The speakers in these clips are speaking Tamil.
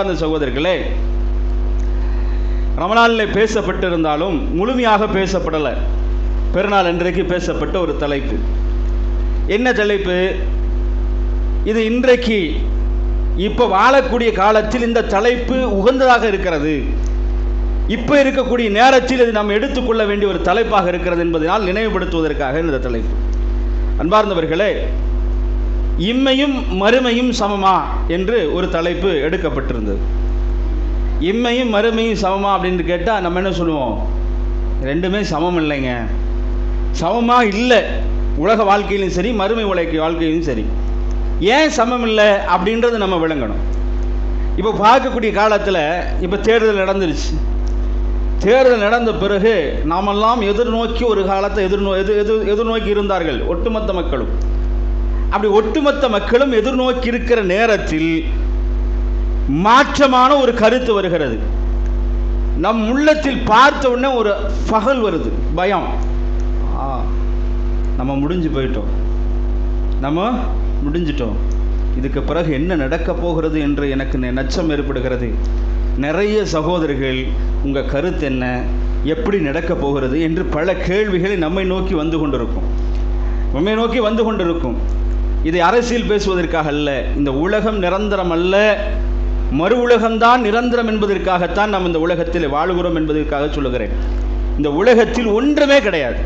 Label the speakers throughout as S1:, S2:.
S1: அன்பார்ந்த சகோதரர்களே, ரமலானில் பேசப்பட்டிருந்தாலும் முழுமையாக பேசப்படலை. பெருநாள் அன்றைக்கு பேசப்பட்ட ஒரு தலைப்பு. என்ன தலைப்பு இது? இன்றைக்கு இப்போ வாழக்கூடிய காலத்தில் இந்த தலைப்பு உகந்ததாக இருக்கிறது. இப்போ இருக்கக்கூடிய நேரத்தில் இது நாம் எடுத்துக்கொள்ள வேண்டிய ஒரு தலைப்பாக இருக்கிறது என்பதனால் நினைவுபடுத்துவதற்காக இந்த தலைப்பு. அன்பார்ந்தவர்களே, இம்மையும் மறுமையும் சமமா என்று ஒரு தலைப்பு எடுக்கப்பட்டிருந்தது. இம்மையும் மறுமையும் சமமா அப்படின்னு கேட்டால் நம்ம என்ன சொல்லுவோம்? ரெண்டுமே சமம் இல்லைங்க, சமமாக இல்லை. உலக வாழ்க்கையிலும் சரி, மறுமை வாழ்க்கையிலும் சரி. ஏன் சமம் இல்லை அப்படின்றது நம்ம விளங்கணும். இப்போ பார்க்கக்கூடிய காலத்தில் இப்போ தேர்தல் நடந்துருச்சு. தேர்தல் நடந்த பிறகு நாமெல்லாம் எதிர்நோக்கி ஒரு காலத்தை எதிர்நோக்கி இருந்தார்கள் ஒட்டுமொத்த மக்களும். அப்படி ஒட்டுமொத்த மக்களும் எதிர்நோக்கி இருக்கிற நேரத்தில் மாற்றமான ஒரு கருத்து வருகிறது. நம் உள்ளத்தில் பார்த்த உடனே ஒரு பகல் வருது, பயம். நம்ம முடிஞ்சு போயிட்டோம், நம்ம முடிஞ்சிட்டோம், இதுக்கு பிறகு என்ன நடக்கப் போகிறது என்று எனக்கு நச்சம் ஏற்படுகிறது. நிறைய சகோதரர்கள் உங்கள் கருத்து என்ன, எப்படி நடக்கப் போகிறது என்று பல கேள்விகளை நம்மை நோக்கி வந்து கொண்டிருக்கும். இதை அரசியல் பேசுவதற்காக அல்ல. இந்த உலகம் நிரந்தரம் அல்ல, மறு உலகம்தான் நிரந்தரம் என்பதற்காகத்தான் நாம் இந்த உலகத்தில் வாழுகிறோம் என்பதற்காக சொல்லுகிறேன். இந்த உலகத்தில் ஒன்றுமே கிடையாது.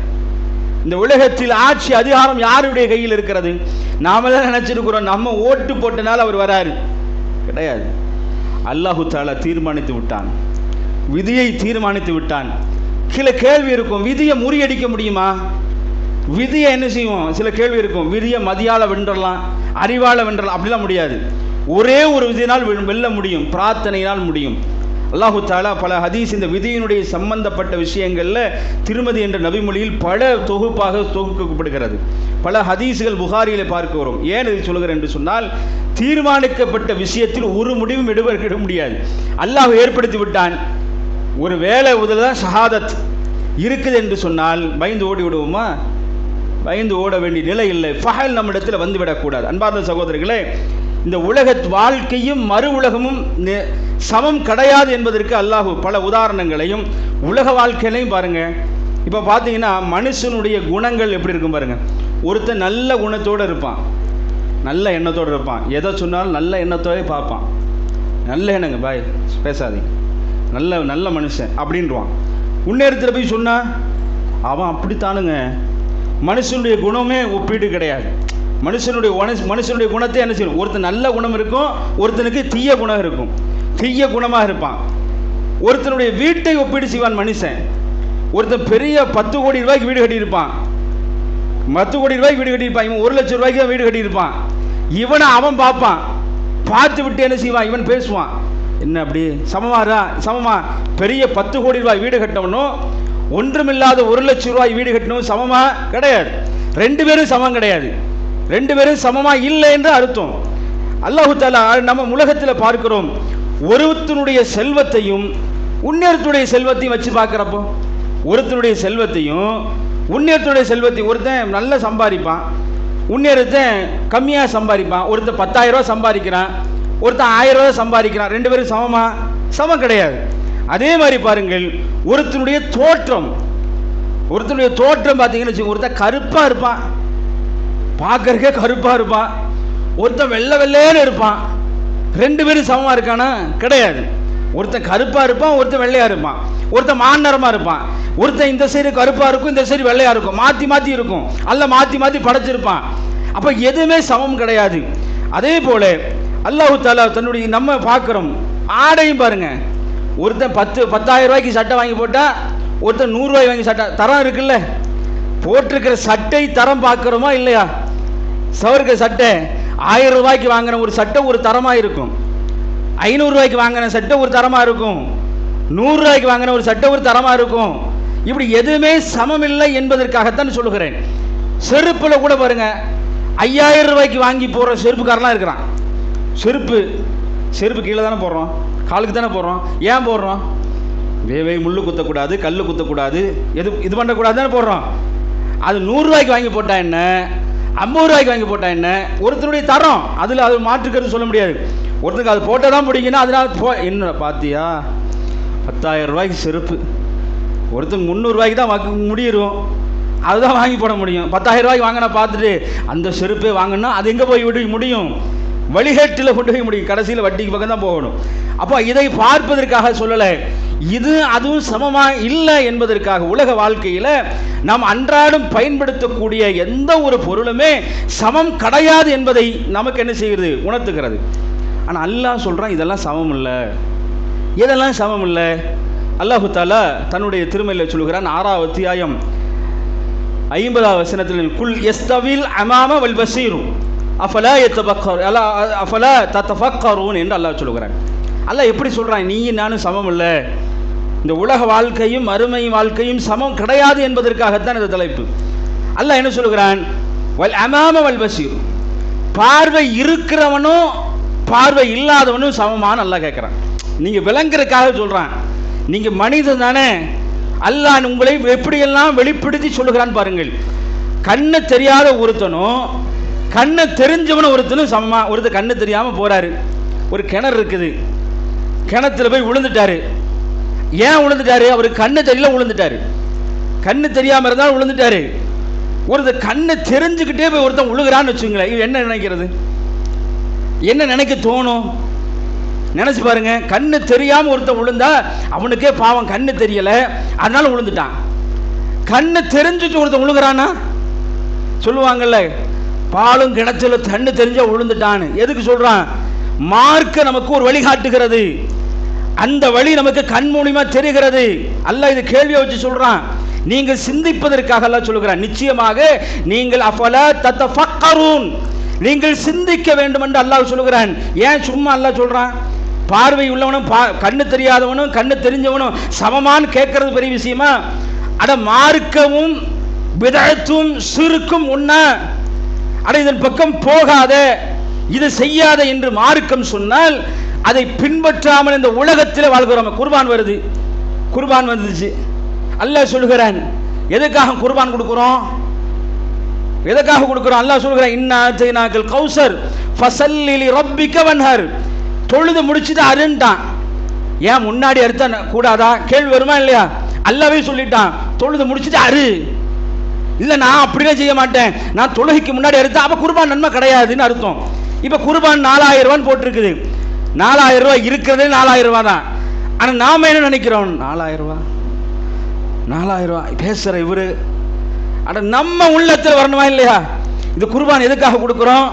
S1: இந்த உலகத்தில் ஆட்சி அதிகாரம் யாருடைய கையில் இருக்கிறது? நாம தான் நினைச்சிருக்கிறோம் நம்ம ஓட்டு போட்டனால் அவர் வராரு. கிடையாது. அல்லாஹு தஆலா தீர்மானித்து விட்டான், விதியை தீர்மானித்து விட்டான். சில கேள்வி இருக்கும், விதியை முறியடிக்க முடியுமா? விதியை என்ன செய்வோம்? சில கேள்வி இருக்கும், விதியை மதியால வென்றலாம், அறிவால வென்றலாம், அப்படிலாம் முடியாது. ஒரே ஒரு விதியினால் வெல்ல முடியும், பிரார்த்தனையினால் முடியும். அல்லாஹு தஆலா பல ஹதீஸ் இந்த விதியினுடைய சம்பந்தப்பட்ட விஷயங்களில் திருமதி என்ற நபிமொழியில் பல தொகுக்கப்படுகிறது. பல ஹதீஸ்கள் புகாரியில் பார்க்க வரும். ஏன் இதை சொல்கிறேன் என்று சொன்னால், தீர்மானிக்கப்பட்ட விஷயத்தில் ஒரு முடிவும் எடுக்க முடியாது. அல்லாஹ் ஏற்படுத்தி விட்டான். ஒரு வேலை உதல்தான் ஷஹாதத் இருக்குது என்று சொன்னால் பயந்து ஓடி விடுவோமா? பயந்து ஓட வேண்டிய நிலை இல்லை. ஃபஹல் நம்மிடத்தில் வந்துவிடக்கூடாது. அன்பார்ந்த சகோதரர்களே, இந்த உலக வாழ்க்கையும் மறு உலகமும் சமம் கிடையாது என்பதற்கு அல்லாஹ் பல உதாரணங்களையும் உலக வாழ்க்கையிலையும் பாருங்க. இப்போ பார்த்தீங்கன்னா மனுஷனுடைய குணங்கள் எப்படி இருக்கும் பாருங்க. ஒருத்தன் நல்ல குணத்தோடு இருப்பான், நல்ல எண்ணத்தோடு இருப்பான், எதை சொன்னாலும் நல்ல எண்ணத்தோடு பார்ப்பான். நல்ல எண்ணங்க பாய் பேசாதீங்க, நல்ல மனுஷன் அப்படின்றான். முன்னேறத்தில் போய் சொன்னா அவன் அப்படித்தானுங்க. மனுஷனுடைய குணமே ஒப்பீடு கிடையாது. மனுஷனுடைய குணத்தை என்ன செய்யும்? ஒருத்தன் நல்ல குணம் இருக்கும், ஒருத்தனுக்கு தீய குணம் இருக்கும், தீய குணமாக இருப்பான். ஒருத்தனுடைய வீட்டை ஒப்பீடு செய்வான் மனுஷன். ஒருத்தன் பெரிய 10 கோடி ரூபாய்க்கு வீடு கட்டியிருப்பான், 10 கோடி ரூபாய்க்கு வீடு கட்டியிருப்பான். இவன் 1 லட்சம் ரூபாய்க்கு தான் வீடு கட்டியிருப்பான். இவனை அவன் பார்ப்பான், பார்த்து விட்டு என்ன செய்வான்? இவன் பேசுவான், என்ன அப்படி சமமா? பெரிய 10 கோடி ரூபாய் வீடு கட்டணும், ஒன்றுமில்லாத 1 லட்சம் ரூபாய் வீடு கட்டணும் சமமா? கிடையாது. ரெண்டு பேரும் சமம் கிடையாது. ரெண்டு பேரும் சமமா இல்லை என்று அர்த்தம். அல்லாஹு தஆலா நம்ம உலகத்தில் பார்க்கிறோம், ஒருத்தனுடைய செல்வத்தையும் உன்னியத்துடைய செல்வத்தையும் வச்சு பார்க்குறப்போ, ஒருத்தனுடைய செல்வத்தையும் உன்னியத்துடைய செல்வத்தையும், ஒருத்தன் நல்லா சம்பாதிப்பான், உன்னியத்தை கம்மியாக சம்பாதிப்பான். ஒருத்தன் 10,000 ரூபா சம்பாதிக்கிறான், ஒருத்தன் 1000 ரூபா சம்பாதிக்கிறான். ரெண்டு பேரும் சமமா? சமம் கிடையாது. அதே மாதிரி பாருங்கள், ஒருத்தனுடைய தோற்றம் பார்த்தீங்கன்னு, ஒருத்தன் கருப்பாக இருப்பான், பார்க்கறக்கே கருப்பாக இருப்பான், ஒருத்தன் வெள்ளைன்னு இருப்பான். ரெண்டு பேரும் சமமாக இருக்கானா? கிடையாது. ஒருத்தன் கருப்பாக இருப்பான், ஒருத்தன் வெள்ளையாக இருப்பான். ஒருத்தன் மாநிறமாக இருப்பான், ஒருத்தன் இந்த சைடு கருப்பாக இருக்கும், இந்த சைடு வெள்ளையாக இருக்கும், மாற்றி இருக்கும், அல்ல மாற்றி படைச்சிருப்பான். அப்போ எதுவுமே சமம் கிடையாது. அதே போல அல்லாஹு தஆலா தன்னுடைய நம்ம பார்க்குறோம் ஆடையும் பாருங்க. ஒருத்தன் 10,000 ரூபாய்க்கு சட்டை வாங்கி போட்டால், ஒருத்தன் 100 ரூபாய் வாங்கி சட்டை, தரம் இருக்குல்ல. போட்டிருக்கிற சட்டை தரம் பார்க்குறோமா இல்லையா? சவருக்கு சட்டை 1000 ரூபாய்க்கு வாங்கின ஒரு சட்டை ஒரு தரமாக இருக்கும், 500 ரூபாய்க்கு வாங்கின சட்டை ஒரு தரமாக இருக்கும், 100 ரூபாய்க்கு வாங்கின ஒரு சட்டை ஒரு தரமாக இருக்கும். இப்படி எதுவுமே சமம் இல்லை என்பதற்காகத்தான் சொல்லுகிறேன். செருப்பில் கூட பாருங்க, 5000 ரூபாய்க்கு வாங்கி போகிற செருப்புக்காரெலாம் இருக்கிறான். செருப்பு கீழே தானே போடுறோம், காலுக்கு தானே போடுறோம். ஏன் போடுறோம்? முள்ளு குத்தக்கூடாது, கல் குத்தக்கூடாது, இது பண்ணக்கூடாது தானே போடுறோம். அது 100 ரூபாய்க்கு வாங்கி போட்டா என்ன, 50 ரூபாய்க்கு வாங்கி போட்டா என்ன? ஒருத்தருடைய தரம், அதில் அது மாற்றுக்கிறது சொல்ல முடியாது. ஒருத்தருக்கு அது போட்டால் தான் பிடிக்குன்னா அதனால் என்ன பார்த்தியா 10,000 ரூபாய்க்கு செருப்பு, ஒருத்தருக்கு 300 ரூபாய்க்கு தான் முடியும், அதுதான் வாங்கி போட முடியும். 10,000 ரூபாய்க்கு வாங்கினா பார்த்துட்டு அந்த செருப்பே வாங்கினா அது எங்கே போய் விட முடியும்? வழிகேட்டில் கொண்டு போய் முடியும், கடைசியில் வட்டிக்கு பக்கம் தான் போகணும். அப்போ இதை பார்ப்பதற்காக சொல்லலை, இது அதுவும் சமமாக இல்லை என்பதற்காக. உலக வாழ்க்கையில் நாம் அன்றாடம் பயன்படுத்தக்கூடிய எந்த ஒரு பொருளுமே சமம் கிடையாது என்பதை நமக்கு என்ன செய்கிறது? உணர்த்துகிறது. ஆனால் அல்லாஹ் சொல்கிறான் இதெல்லாம் சமம் இல்லை, இதெல்லாம் சமம் இல்லை. அல்லாஹு தஆலா தன்னுடைய திருமறையில் சொல்கிறான், 6வது அத்தியாயம் 50வது வசனத்தில், குல் யஸ்தவில் அமாம வல் பஸீரு அஃபலா ததஃபக்கரூன் என்று அல்லாஹ் சொல்கிறான். அல்லாஹ் எப்படி சொல்கிறான்? நீ நானும் சமம் இல்லை, இந்த உலக வாழ்க்கையும் மறுமை வாழ்க்கையும் சமம் கிடையாது என்பதற்காகத்தான் இந்த தலைப்பு. அல்லாஹ் என்ன சொல்கிறான்? வல் அமாம வல் பஸீரு, பார்வை இருக்கிறவனும் பார்வை இல்லாதவனும் சமமான அல்லாஹ் கேட்குறான். நீங்கள் விளங்குறதுக்காக சொல்கிறான். நீங்கள் மனிதன் தானே, அல்லாஹ் உங்களை எப்படியெல்லாம் வெளிப்படுத்தி சொல்லுகிறான் பாருங்கள். கண்ணு தெரியாத ஒருத்தனும் கண்ணு தெரிஞ்சவனும் ஒருத்தனும் சமமா. ஒருத்தர் கண்ணு தெரியாமல் போகிறாரு, ஒரு கிணறு இருக்குது, கிணத்துல போய் விழுந்துட்டாரு. ஏன் விழுந்துட்டாரு? அவருக்கு கண்ணு தெரியல, விழுந்துட்டாரு. கண்ணு தெரியாமல் இருந்தாலும் விழுந்துட்டாரு. ஒருத்தர் கண்ணு தெரிஞ்சுக்கிட்டே போய் ஒருத்தன் விழுகிறான்னு வச்சுங்களேன், இது என்ன நினைக்கிறது? என்ன நினைக்க தோணும்? நினைச்சு பாருங்க. கண்ணு தெரியாமல் ஒருத்தன் விழுந்தா அவனுக்கே பாவம், கண்ணு தெரியல அதனால விழுந்துட்டான். கண்ணு தெரிஞ்சுட்டு ஒருத்தன் விழுகிறானா? சொல்லுவாங்கல்ல, பாலும் கிணத்துல தண்ணு தெரிஞ்ச விழுந்துட்டான்னு. எதுக்கு சொல்றான்? மார்க்க நமக்கு ஒரு வழி காட்டுகிறது, அந்த வழி நமக்கு கண் மூலியமா தெரிகிறது. அல்லாஹ் இது கேள்வியை வச்சு சொல்றான். நீங்கள் சிந்திப்பதற்காக அல்லாஹ் சொல்கிறான், நிச்சயமாக நீங்கள் அஃபலா ததஃபக்கரூன், நீங்கள் சிந்திக்க வேண்டும் என்று அல்லாஹ் சொல்கிறான். ஏன் சும்மா அல்லாஹ் சொல்றான்? பார்வை உள்ளவனும் கண்ணு தெரியாதவனும் கண்ணு தெரிஞ்சவனும் சமமான்னு கேட்கறது பெரிய விஷயமா? அட மார்க்கவும் பிதஅத்தும் ஷிர்க்கும் உண்ணா, அட இதன் பக்கம் போகாத, இது செய்யாத என்று மார்க்கம் சொன்னால் அதை பின்பற்றாமல் இந்த உலகத்தில் வாழ்கிறோம். குர்பான் வருது, குர்பான் வந்துச்சு, அல்லாஹ் சொல்கிறான் எதுக்காக குர்பான் கொடுக்கிறோம்? எதுக்காக கொடுக்கிறோம்? அல்லாஹ் சொல்கிறான், இன்னா அத்தைனாக்கல் கௌசர் ஃபஸல்லி லிரப்பிக வன்ஹர், தொழுது முடிச்சுட்டு அருண்டான். ஏன் முன்னாடி அறுத்தா கூடாதா? கேள்வி வருமா இல்லையா? அல்லாஹ்வே சொல்லிட்டான், தொழுது முடிச்சுட்டு அரு. இல்லை நான் அப்படியே செய்ய மாட்டேன், நான் தொழுகைக்கு முன்னாடி அறுத்தா அப்போ குர்பான் நன்மை கிடையாதுன்னு அர்த்தம். இப்போ குர்பான் 4,000 ரூபான்னு போட்டிருக்குது. 4,000 ரூபாய் இருக்கிறதே 4,000 ரூபா தான். ஆனால் நாம் என்ன நினைக்கிறோம்? 4,000 ரூபா 4,000 ரூபா பேசுகிற இவரு. ஆனால் நம்ம உள்ளத்தில் வரணுமா இல்லையா? இது குர்பான் எதுக்காக கொடுக்குறோம்?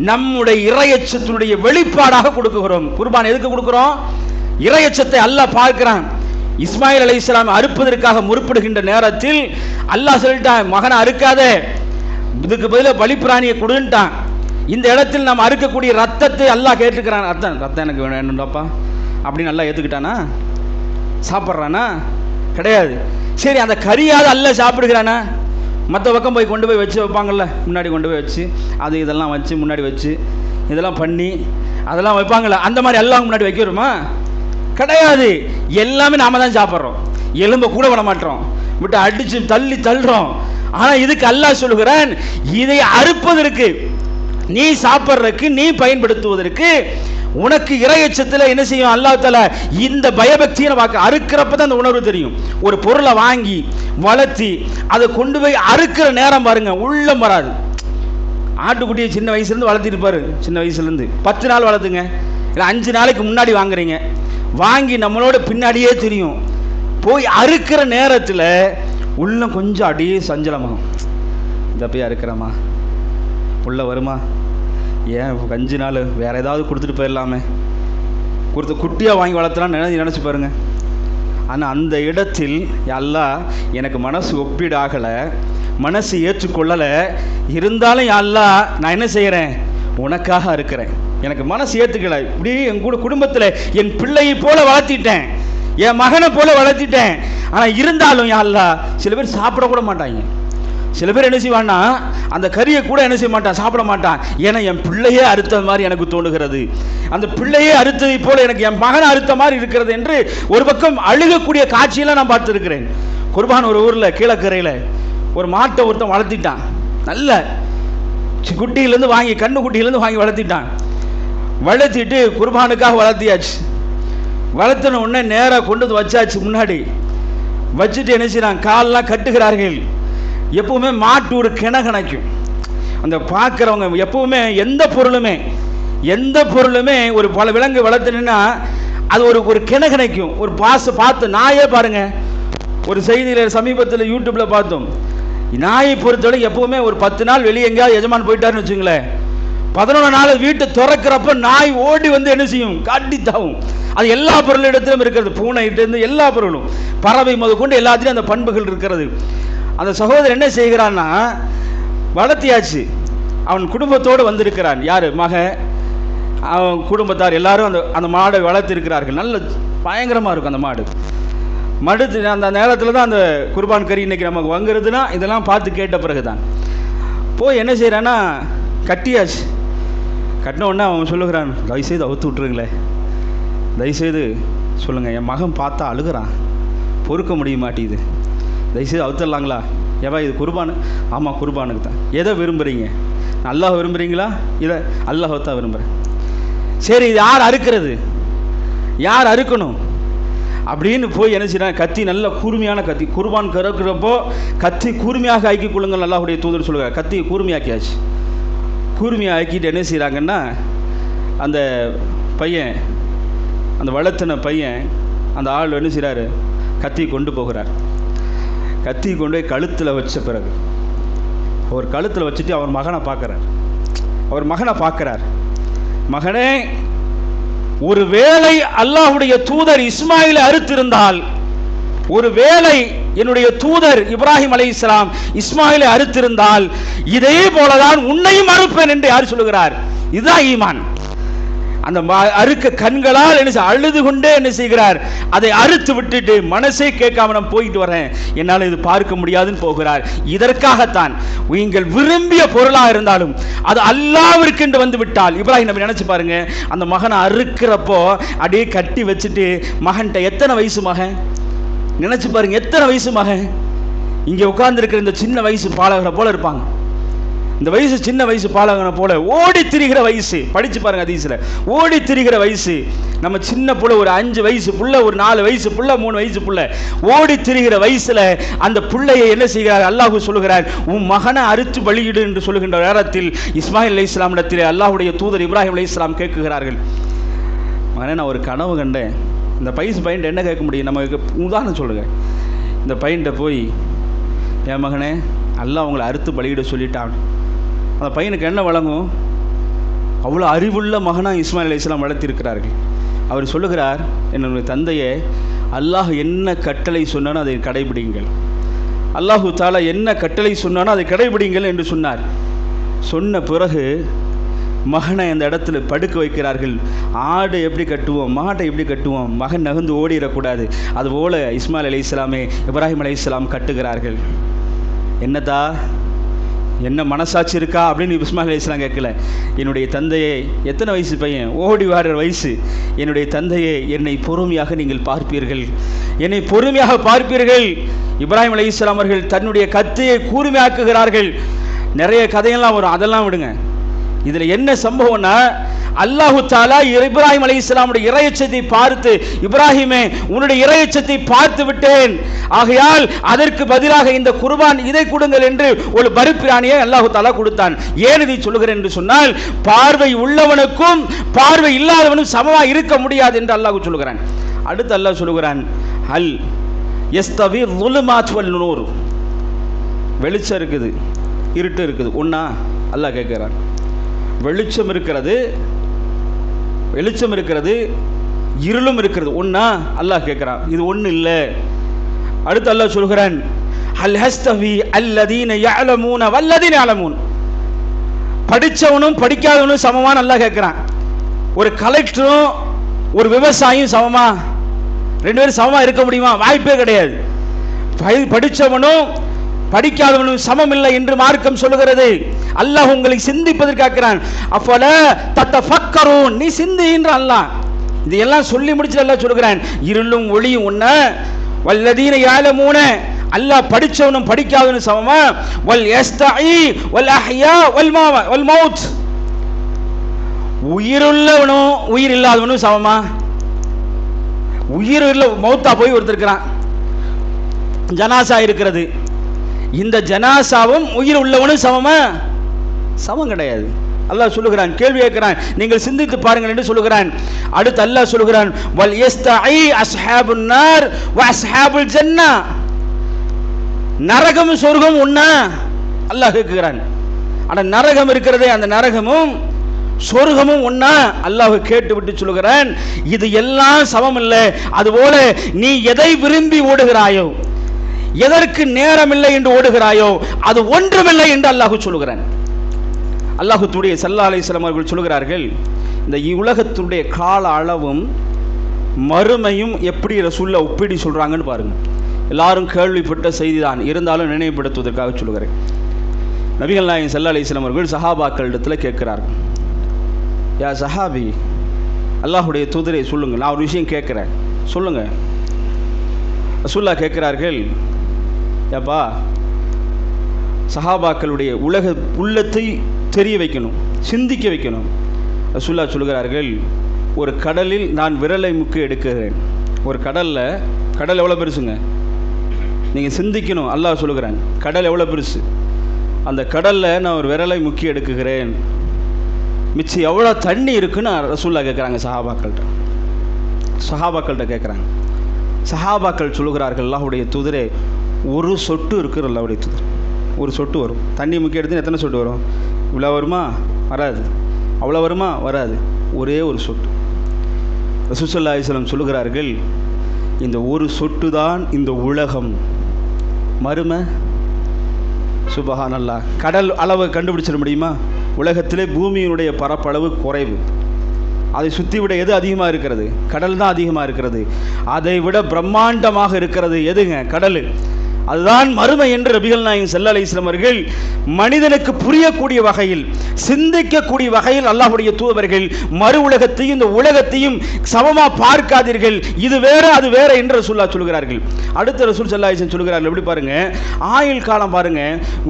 S1: நம்முடைய இறையச்சத்தினுடைய வெளிப்பாடாக கொடுக்குகிறோம். குர்பான் எதுக்கு கொடுக்குறோம்? இறையச்சத்தை அல்லாஹ் பார்க்கிறான். இஸ்மாயில் அலைஹிஸ்ஸலாம் அறுப்பதற்காக முற்படுகின்ற நேரத்தில் அல்லாஹ் சொல்லிட்டான், மகனை அறுக்காதே, இதுக்கு பதிலாக பலிப்பிராணியை கொடுன்ட்டான். இந்த இடத்தில் நாம் அறுக்கக்கூடிய ரத்தத்தை அல்லாஹ் கேட்டுக்கிறான். ரத்தம் எனக்கு வேணும்டாப்பா அப்படின்னு அல்லாஹ் ஏற்றுக்கிட்டானா? சாப்பிட்றானா? கிடையாது. சரி, அந்த கறியாவது அல்லாஹ் சாப்பிடுகிறானா? மற்ற பக்கம் போய் கொண்டு போய் வச்சு வைப்பாங்கள்ல, முன்னாடி கொண்டு போய் வச்சு அது இதெல்லாம் வச்சு முன்னாடி வச்சு இதெல்லாம் பண்ணி அதெல்லாம் வைப்பாங்கள்ல, அந்த மாதிரி எல்லாம் முன்னாடி வைக்கிறோமா? கிடையாது. எல்லாமே நாம தான் சாப்பிட்றோம், எலும்பை கூட விட மாட்டோம், விட்டு அடித்து தள்ளி தள்ளுறோம். ஆனால் இதுக்கு அல்லாஹ் சொல்லுகிறான், இதை அறுப்பதற்கு, நீ சாப்பிட்றதுக்கு, நீ பயன்படுத்துவதற்கு உனக்கு இறையச்சத்தில் என்ன செய்யும் அல்லாஹ் தஆலா? இந்த பயபக்தியை பார்க்க அறுக்கிறப்ப தான் அந்த உணர்வு தெரியும். ஒரு பொருளை வாங்கி வளர்த்தி அதை கொண்டு போய் அறுக்கிற நேரம் பாருங்க, உள்ளம் வராது. ஆட்டுக்குட்டியை சின்ன வயசுலேருந்து வளர்த்திருப்பாரு, சின்ன வயசுலேருந்து 10 நாள் வளர்த்துங்க, இல்லை 5 நாளைக்கு முன்னாடி வாங்குறீங்க, வாங்கி நம்மளோட பின்னாடியே தெரியும். போய் அறுக்கிற நேரத்தில் உள்ளம் கொஞ்சம் அப்படியே சஞ்சலமாகும். இதை போய் அறுக்கிறோமா, உள்ள வருமா, ஏன் 5 நாள் வேறு ஏதாவது கொடுத்துட்டு போயிடலாமே, கொடுத்து குட்டியாக வாங்கி வளர்த்தலான்னு நினச்சி பாருங்க. ஆனால் அந்த இடத்தில் அல்லாஹ் எனக்கு மனசு ஒப்பீடாகலை, மனசு ஏற்றுக்கொள்ளலை, இருந்தாலும் அல்லாஹ் நான் என்ன செய்கிறேன், உனக்காக இருக்கிறேன், எனக்கு மனசு ஏற்றுக்கலை, இப்படி என் கூட குடும்பத்தில் என் பிள்ளையை போல வளர்த்திட்டேன், என் மகனை போல வளர்த்திட்டேன். ஆனால் இருந்தாலும் அல்லாஹ் சில பேர் சாப்பிடக்கூட மாட்டாங்க. சில பேர் என்ன செய்வான்னா அந்த கறியை கூட என்ன செய்ய மாட்டான், சாப்பிட மாட்டான். ஏன்னா என் பிள்ளையே அறுத்தது மாதிரி எனக்கு தோணுகிறது, அந்த பிள்ளையே அறுத்ததை போல எனக்கு என் மகனை அறுத்த மாதிரி இருக்கிறது என்று ஒரு பக்கம் அழுகக்கூடிய காட்சியெல்லாம் நான் பார்த்துருக்கிறேன். குர்பான் ஒரு ஊரில் கீழக்கரையில் ஒரு மாட்டை ஒருத்தன் வளர்த்திட்டான், நல்ல குட்டியிலேருந்து வாங்கி, கண்ணு குட்டியிலேருந்து வாங்கி வளர்த்திட்டான். வளர்த்திட்டு குர்பானுக்காக வளர்த்தியாச்சு. வளர்த்தின உடனே நேராக கொண்டு வந்து வச்சாச்சு. முன்னாடி வச்சுட்டு என்ன செய்யறாங்க, காலெல்லாம் கட்டுகிறார்கள். எப்பவுமே மாட்டு ஒரு கிணக்கணைக்கும். அந்த பார்க்குறவங்க எப்பவுமே எந்த பொருளுமே ஒரு பல விலங்கு வளர்த்துனா அது ஒரு கிணக்கணைக்கும், ஒரு பார்த்து. நாயே பாருங்க, ஒரு செய்தியில் சமீபத்தில் யூடியூப்ல பார்த்தோம். நாயை பொறுத்தவரை எப்பவுமே ஒரு 10 நாள் வெளியே எங்கேயாவது எஜமான் போயிட்டாருன்னு வச்சுங்களேன், 11 நாள் வீட்டை திறக்கிறப்ப நாய் ஓடி வந்து என்ன செய்யும், காட்டித்தாவும். அது எல்லா பொருளிடத்திலும் இருக்கிறது, பூனையிட்டு எல்லா பொருளும், பறவை முதல் கொண்டு எல்லாத்திலும் அந்த பண்புகள் இருக்கிறது. அந்த சகோதரர் என்ன செய்கிறான்னா, வளர்த்தியாச்சு, அவன் குடும்பத்தோடு வந்திருக்கிறான். யார்? அவன் குடும்பத்தார் எல்லாரும் அந்த மாடை வளர்த்திருக்கிறார்கள். நல்ல பயங்கரமாக இருக்கும் அந்த மாடு. மடுத்து அந்த நேரத்தில் தான் அந்த குர்பான் கறி இன்னைக்கு நமக்கு வாங்குறதுனா இதெல்லாம் பார்த்து கேட்ட பிறகு தான் போய் என்ன செய்கிறான்னா, கட்டியாச்சு. கட்டின உடனே அவன் சொல்லுகிறான், தயவுசெய்து அவுத்து விட்டுருங்களே, தயவுசெய்து சொல்லுங்கள், என் மகன் பார்த்தா அழுகிறான், பொறுக்க முடிய மாட்டேங்குது, தயவுசெய்து அவுத்துடலாங்களா? ஏவா இது குர்பானு? ஆமாம் குர்பானுக்கு தான். எதை விரும்புகிறீங்க? அல்லாஹ் விரும்புகிறீங்களா? இதை அல்லாஹ் தான் விரும்புகிறேன். சரி, இது யார் அறுக்கிறது, யார் அறுக்கணும் அப்படின்னு போய் என்ன செய்யறாங்க, கத்தி நல்ல கூர்மையான கத்தி. குர்பான் கறக்கிறப்போ கத்தி கூர்மையாக ஆக்கி கொள்ளுங்கள் அல்லாஹ்வுடைய தூதர் சொல்லுவார். கத்தி கூர்மையாக்கியாச்சு. கூர்மையாக ஆக்கிட்டு என்ன செய்கிறாங்கன்னா, அந்த பையன், அந்த வளர்த்தின பையன், அந்த ஆள் என்ன செய்கிறாரு, கத்தி கொண்டு போகிறார். கத்தி கொண்டு போய் கழுத்தில் வச்ச பிறகு அவர் கழுத்தில் வச்சுட்டு அவர் மகனை பார்க்குறார். மகனே, ஒருவேளை அல்லாஹ்வுடைய தூதர் இஸ்மாயிலை அறுத்திருந்தால், ஒருவேளை என்னுடைய தூதர் இப்ராஹிம் அலைஹிஸ்ஸலாம் இஸ்மாயிலை அறுத்திருந்தால், இதே போலதான் உன்னையும் அறுப்பேன் என்று யார் சொல்லுகிறார்? இதுதான் ஈமான். அந்த அறுக்க கண்களால் என்ன அழுது கொண்டே என்ன செய்கிறார், அதை அறுத்து விட்டுட்டு மனசே கேட்காம நான் போயிட்டு வரேன், என்னால் இது பார்க்க முடியாதுன்னு போகிறார். இதற்காகத்தான் நீங்கள் விரும்பிய பொருளாக இருந்தாலும் அது அல்லாஹ்விற்கு என்று வந்து விட்டால், இப்ராஹிம் நபி நினைச்சு பாருங்க, அந்த மகனை அறுக்கிறப்போ அப்படியே கட்டி வச்சுட்டு மகன்கிட்ட எத்தனை வயசு மகன் நினைச்சு பாருங்க, எத்தனை வயசு மகன். இங்கே உட்கார்ந்து இருக்கிற இந்த சின்ன வயசு பாலகரை போல இருப்பாங்க. இந்த வயசு சின்ன வயசு பாலகனை போல ஓடி திரிகிற வயசு. படிச்சு பாருங்க ஹதீஸ்ல, ஓடி திரிகிற வயசு. நம்ம சின்ன புள்ள, ஒரு 5 வயசு புள்ள, ஒரு 4 வயசு புள்ள, 3 வயசு புள்ள, ஓடி திரிகிற வயசுல அந்த புள்ளையை என்ன செய்கிறார், அல்லாஹ் சொல்லுகிறார், உன் மகனை அறுத்து பலியிடு என்று சொல்லுகின்ற நேரத்தில் இஸ்மாயில் அலைஹிஸ்ஸலாம் இடத்திலே அல்லாஹ்வுடைய தூதர் இப்ராஹிம் அலைஹிஸ்ஸலாம் கேட்குகிறார்கள், மகனே நான் ஒரு கனவு கண்டேன். இந்த பையன்ட்ட என்ன கேட்க முடியும், நமக்கு உதாரணம் சொல்லுங்க. இந்த பையன்ட்ட போய், என் மகனே அல்லாஹ் உங்களை அறுத்து பலியிட சொல்லிட்டான். அந்த பையனுக்கு என்ன வழங்கும்? அவ்வளோ அறிவுள்ள மகனாக இஸ்மாயில் அலைஹிஸ்ஸலாம் வளர்த்திருக்கிறார்கள். அவர் சொல்லுகிறார், என்னுடைய தந்தையே, அல்லாஹ் என்ன கட்டளை சொன்னானோ அதை கடைபிடிங்கள், அல்லாஹு தாலா என்ன கட்டளை சொன்னானோ அதை கடைபிடிங்கள் என்று சொன்னார். சொன்ன பிறகு மகனை அந்த இடத்துல படுக்க வைக்கிறார்கள். ஆடு எப்படி கட்டுவோம், மாட்டை எப்படி கட்டுவோம், மகன் நகர்ந்து ஓடிடக்கூடாது, அதுபோல் இஸ்மாயில் அலைஹிஸ்ஸலாமே இப்ராஹிம் அலைஹிஸ்ஸலாம் கட்டுகிறார்கள். என்னதா, என்ன மனசாட்சி இருக்கா அப்படின்னு இஸ்மாயில் அலைஹிஸ்ஸலாம் கேட்கல. என்னுடைய தந்தையே, எத்தனை வயசு பையன், ஓடி வாடுற வயசு, என்னுடைய தந்தையே, என்னை பொறுமையாக நீங்கள் பார்ப்பீர்கள், என்னை பொறுமையாக பார்ப்பீர்கள். இப்ராஹிம் அலைஹிஸ்ஸலாம் அவர்கள் தன்னுடைய கத்தியை கூர்மையாக்குகிறார்கள். நிறைய கதையெல்லாம் வரும், அதெல்லாம் விடுங்க. இதில் என்ன சம்பவம்னா, அல்லாஹு தாலா இப்ராஹிம் அலைஹிஸ்ஸலாமுடைய இறையச்சத்தை பார்த்து, இப்ராஹிமே உன்னுடைய இறையச்சத்தை பார்த்து விட்டேன், ஆகையால் அதற்கு பதிலாக இந்த குர்பான் இதை கொடுங்கள் என்று ஒரு பரிப்பிராணியை அல்லாஹு தாலா கொடுத்தான். ஏன் இதை சொல்லுகிறேன் என்று சொன்னால், பார்வை உள்ளவனுக்கும் பார்வை இல்லாதவனும் சமமாக இருக்க முடியாது என்று அல்லாஹ் சொல்லுகிறான். அடுத்து அல்லாஹ் சொல்லுகிறான், அல் யஸ்தவி ظுலுமாத் வன் நூர், வெளிச்சம் இருக்குது, இருட்டு இருக்குது, ஒண்ணா? அல்லாஹ் கேட்கிறான். வெளிச்சம் இருக்கிறது, இருளும் இருக்கிறது, ஒண்ணா? அல்லாஹ் கேட்கிறான். இது ஒண்ணு இல்ல. அடுத்து அல்லாஹ் சொல்கிறான், ஹல் ஹஸ்தவி அல்லதீன யஅலமூன வல்லதீன யஅலமூன், படிச்சவனும் படிக்காதவனும் சமமான அல்லாஹ் கேட்கிறான். ஒரு கலெக்டரும் ஒரு விவசாயியும் சமமா? 2 பேரும் சமமா இருக்க முடியுமா? வாய்ப்பே கிடையாது. படிச்சவனும் படிக்காதவனும் சமம் இல்லை என்று மார்க்கம் சொல்லுகிறது. அல்லாஹ் உங்களை சிந்திப்பதற்காகிறான். அஃபல தத்தஃபக்கரூன், நீ சிந்தின்ற அல்லாஹ் இதெல்லாம் சொல்லி முடிச்சு அல்லாஹ் சொல்கிறான், இருளும் ஒளியும் ஒண்ணு, வல்லதீன யஅலமூன, அல்லாஹ் படிச்சவனும் படிக்காதவனும் சமமா, வல் யஸ்தஈ வல் அஹ்யா வல் மௌத், உயிருள்ளவனும் உயிர் இல்லாதவனும் சமமா? உயிர் இல்லை, மௌத்தா போய் ஒருத்தருக்கிறான், ஜனாசா இருக்கிறது, இந்த ஜனாசாவும் உயிர் உள்ளவனும் சமமா? சமம் கிடையாது. அல்லாஹ் சொல்லுகிறான், கேள்வி கேட்கிறான், நீங்கள் சிந்தித்து பாருங்கள் என்று சொல்லுகிறான். அடுத்து அல்லாஹ் சொல்லுகிறான், வல் யஸ்தஇ அஸ்ஹாபுன் நார் வ அஸ்ஹாபுல் ஜன்னah, நரகம் சொர்க்கம் ஒண்ணா? அல்லாஹ் கேட்கிறான். ஆனா நரகம் இருக்கிறதே, அந்த நரகமும் சொர்க்கமும் ஒண்ணா? அல்லாஹ் கேட்டு விட்டு சொல்லுகிறான், இது எல்லாம் சமம் இல்லை. அதுபோல நீ எதை விரும்பி ஓடுகிறாயோ, எதற்கு நேரம் இல்லை என்று ஓடுகிறாயோ, அது ஒன்றுமில்லை என்று அல்லாஹ் சொல்லுகிறான். அல்லாஹ் தூடைய ஸல்லல்லாஹு அலைஹி வஸல்லம் அவர்கள் சொல்லுகிறார்கள், இந்த உலகத்துடைய கால அளவும் மறுமையும் எப்படி ரசூலுல்லாஹ் ஒப்பிடி சொல்றாங்கன்னு பாருங்க. எல்லாரும் கேள்விப்பட்ட செய்தி தான், இருந்தாலும் நினைவுபடுத்துவதற்காக சொல்லுகிறேன். நபிகள் நாயகம் ஸல்லல்லாஹு அலைஹி வஸல்லம் அவர்கள் சஹாபாக்களிடத்தில் கேட்கிறார்கள், யா சஹாபி, அல்லாஹுடைய தூதரை சொல்லுங்கள், நான் ஒரு விஷயம் கேட்குறேன், சொல்லுங்க. ரசூலுல்லாஹ் கேட்கிறார்கள், ஏப்பா, சஹாபாக்களுடைய உலக உள்ளத்தை தெரிய வைக்கணும், சிந்திக்க வைக்கணும். ரசூலுல்லாஹ் சொல்கிறார்கள், ஒரு கடலில் நான் விரலை முக்கி எடுக்கிறேன். ஒரு கடல் எவ்வளோ பெருசுங்க, நீங்கள் சிந்திக்கணும். அல்லாஹ் சொல்லுகிறான், கடல் எவ்வளோ பெருசு, அந்த கடலில் நான் ஒரு விரலை முக்கி எடுக்குகிறேன், மிச்சம் எவ்வளோ தண்ணி இருக்குன்னு ரசூலுல்லாஹ் கேட்குறாங்க. சஹாபாக்கள்கிட்ட கேட்குறாங்க. சஹாபாக்கள் சொல்லுகிறார்கள், அல்லாஹுடைய தூதரே, ஒரு சொட்டு இருக்குது. அல்லாஹுடைய தூதர், ஒரு சொட்டு வரும். தண்ணி முக்கிய எடுத்து எத்தனை சொட்டு வரும்? இவ்வளோ வருமா? வராது. அவ்வளோ வருமா? வராது. ஒரே ஒரு சொட்டு. ரசூல் ஸல்லல்லாஹு அலைஹி வஸல்லம் சொல்லுகிறார்கள், இந்த ஒரு சொட்டு தான் இந்த உலகம். மறுமை சுபஹானல்லாஹ், கடல் அளவை கண்டுபிடிச்சிட முடியுமா? உலகத்திலே பூமியினுடைய பரப்பளவு குறைவு, அதை சுற்றி விட எது அதிகமாக இருக்கிறது? கடல் தான் அதிகமாக இருக்கிறது. அதை விட பிரம்மாண்டமாக இருக்கிறது எதுங்க? கடல். அதுதான் மறுமை என்று நபிகள் நாயகம் ஸல்லல்லாஹு அலைஹி வஸல்லம் அவர்கள் மனிதனுக்கு புரியக்கூடிய வகையில், சிந்திக்கக்கூடிய வகையில் அல்லாஹ்வுடைய தூதர்கள் மறு உலகத்தையும் இந்த உலகத்தையும் சமமாக பார்க்காதீர்கள், இது வேற அது வேற என்று ரசூலுல்லாஹ் சொல்கிறார்கள். அடுத்த ரசூல் ஸல்லல்லாஹு அலைஹி வஸல்லம் சொல்கிறார்கள், எப்படி பாருங்க, ஆயுள் காலம் பாருங்க.